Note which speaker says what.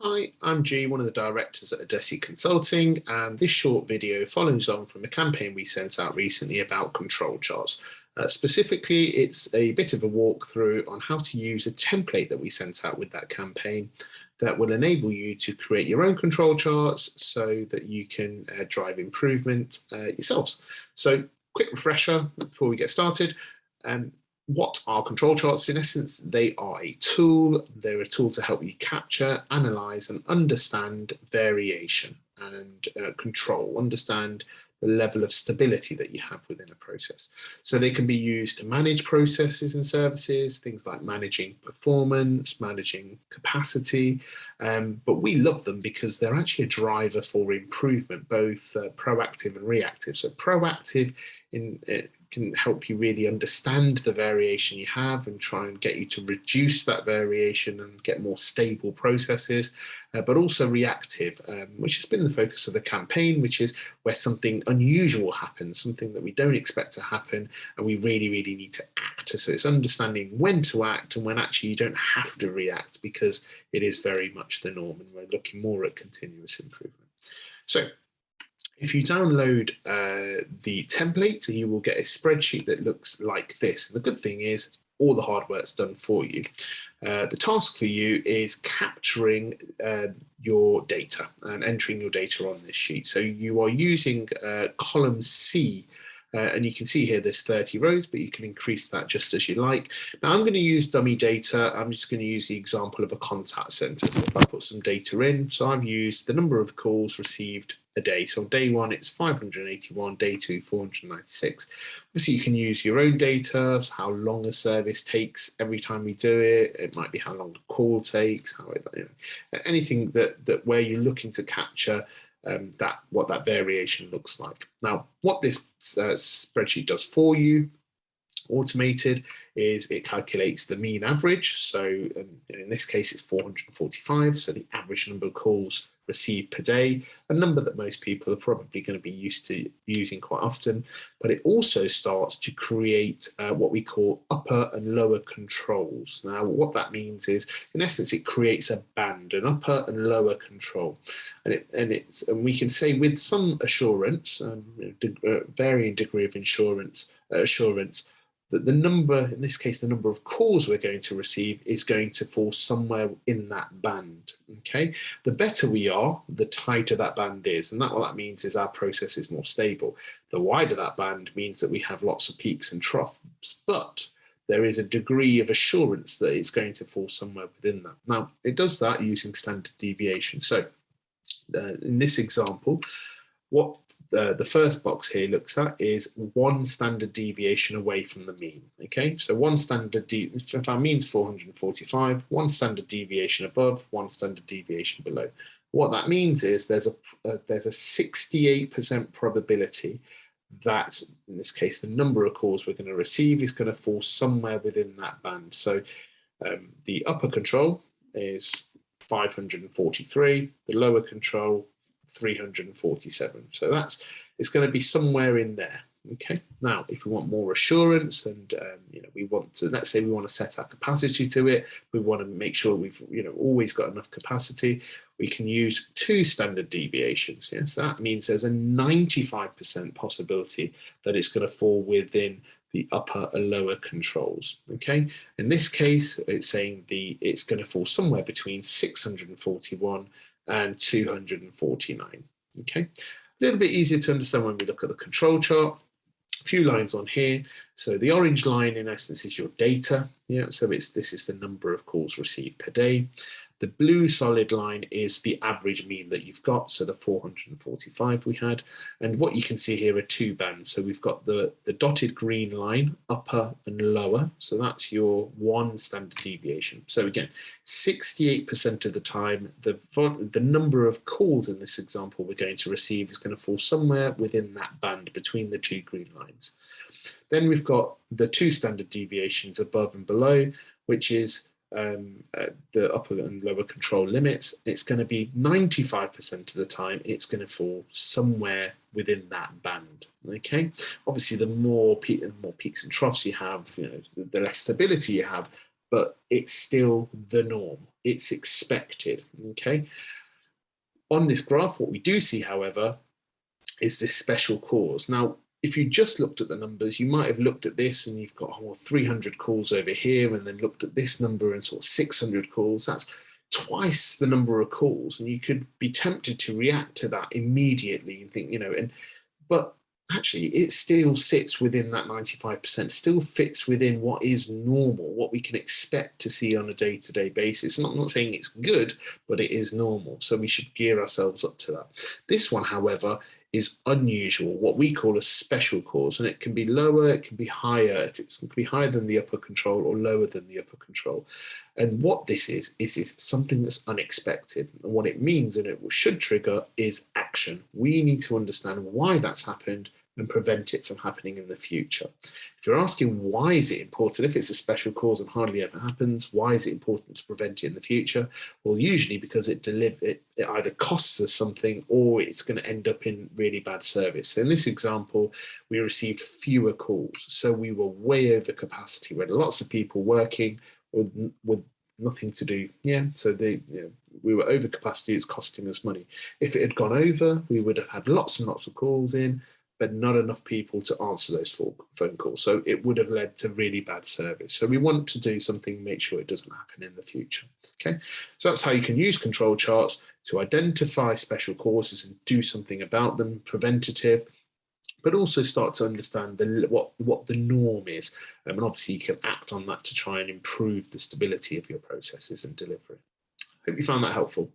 Speaker 1: Hi, I'm G, one of the directors at Esse Consulting, and this short video follows on from a campaign we sent out recently about control charts. Specifically, it's a bit of a walkthrough on how to use a template that we sent out with that campaign that will enable you to create your own control charts so that you can drive improvement yourselves. So, quick refresher before we get started. What are control charts? In essence, they are a tool. They're a tool to help you capture, analyze, and understand variation and control, understand the level of stability that you have within a process. So they can be used to manage processes and services, things like managing performance, managing capacity. But we love them because they're actually a driver for improvement, both proactive and reactive. So proactive can help you really understand the variation you have and try and get you to reduce that variation and get more stable processes, but also reactive, which has been the focus of the campaign, which is where something unusual happens, something that we don't expect to happen, and we really need to act. So it's understanding when to act and when actually you don't have to react, because it is very much the norm, and we're looking more at continuous improvement. So if you download the template, you will get a spreadsheet that looks like this. The good thing is all the hard work's done for you. The task for you is capturing your data and entering your data on this sheet. So you are using column C, and you can see here there's 30 rows, but you can increase that just as you like. Now I'm going to use dummy data. I'm just going to use the example of a contact center. I put some data in. So I've used the number of calls received a day. So on day one, it's 581, day two, 496. Obviously, you can use your own data, so how long a service takes every time we do it. It might be how long the call takes, anything that where you're looking to capture what that variation looks like. Now, what this spreadsheet does for you, automated, is it calculates the mean average. So in this case, it's 445. So the average number of calls received per day, a number that most people are probably going to be used to using quite often. But it also starts to create what we call upper and lower controls. Now, what that means is, in essence, it creates a band, an upper and lower control, and we can say with some assurance, varying degree of assurance, that the number, in this case, the number of calls we're going to receive is going to fall somewhere in that band, okay? The better we are, the tighter that band is. And what that means is our process is more stable. The wider that band means that we have lots of peaks and troughs, but there is a degree of assurance that it's going to fall somewhere within that. Now, it does that using standard deviation. So in this example, what the first box here looks at is one standard deviation away from the mean. Okay, so one standard if our mean's 445, one standard deviation above, one standard deviation below. What that means is there's a 68% probability that, in this case, the number of calls we're going to receive is going to fall somewhere within that band. So the upper control is 543, the lower control 347. So it's going to be somewhere in there. Okay. Now, if we want more assurance, and we want to, let's say we want to set our capacity to it, we want to make sure we've always got enough capacity, we can use two standard deviations. Yes, that means there's a 95% possibility that it's going to fall within the upper and lower controls. Okay. In this case, it's saying it's going to fall somewhere between 641 and 249. Okay, a little bit easier to understand when we look at the control chart. A few lines on here. So the orange line, in essence, is your data. Yeah, so this is the number of calls received per day. The blue solid line is the average mean that you've got, so the 445 we had. And what you can see here are two bands. So we've got the dotted green line, upper and lower. So that's your one standard deviation. So again, 68% of the time, the number of calls in this example we're going to receive is going to fall somewhere within that band between the two green lines. Then we've got the two standard deviations above and below, which is the upper and lower control limits. It's going to be 95% of the time it's going to fall somewhere within that band. Okay, obviously the more peaks and troughs you have, the less stability you have, but it's still the norm. it's expected, okay? On this graph, what we do see, however, is this special cause. Now, if you just looked at the numbers, you might have looked at this and you've got 300 calls over here, and then looked at this number and sort of 600 calls. That's twice the number of calls, and you could be tempted to react to that immediately and think, but actually it still sits within that 95%, still fits within what is normal, what we can expect to see on a day-to-day basis. I'm not saying it's good, but it is normal. So we should gear ourselves up to that. This one, however, is unusual, what we call a special cause, and it can be lower, it can be higher. If it can be higher than the upper control or lower than the upper control. And what this is something that's unexpected. And what it means, and it should trigger, is action. We need to understand why that's happened and prevent it from happening in the future. If you're asking why is it important, if it's a special cause and hardly ever happens, why is it important to prevent it in the future? Well, usually because it either costs us something or it's going to end up in really bad service. So in this example, we received fewer calls. So we were way over capacity. We had lots of people working with nothing to do. So we were over capacity, it's costing us money. If it had gone over, we would have had lots and lots of calls in, but not enough people to answer those phone calls. So it would have led to really bad service. So we want to do something, make sure it doesn't happen in the future. Okay, so that's how you can use control charts to identify special causes and do something about them, preventative, but also start to understand what the norm is. And obviously you can act on that to try and improve the stability of your processes and delivery. Hope you found that helpful.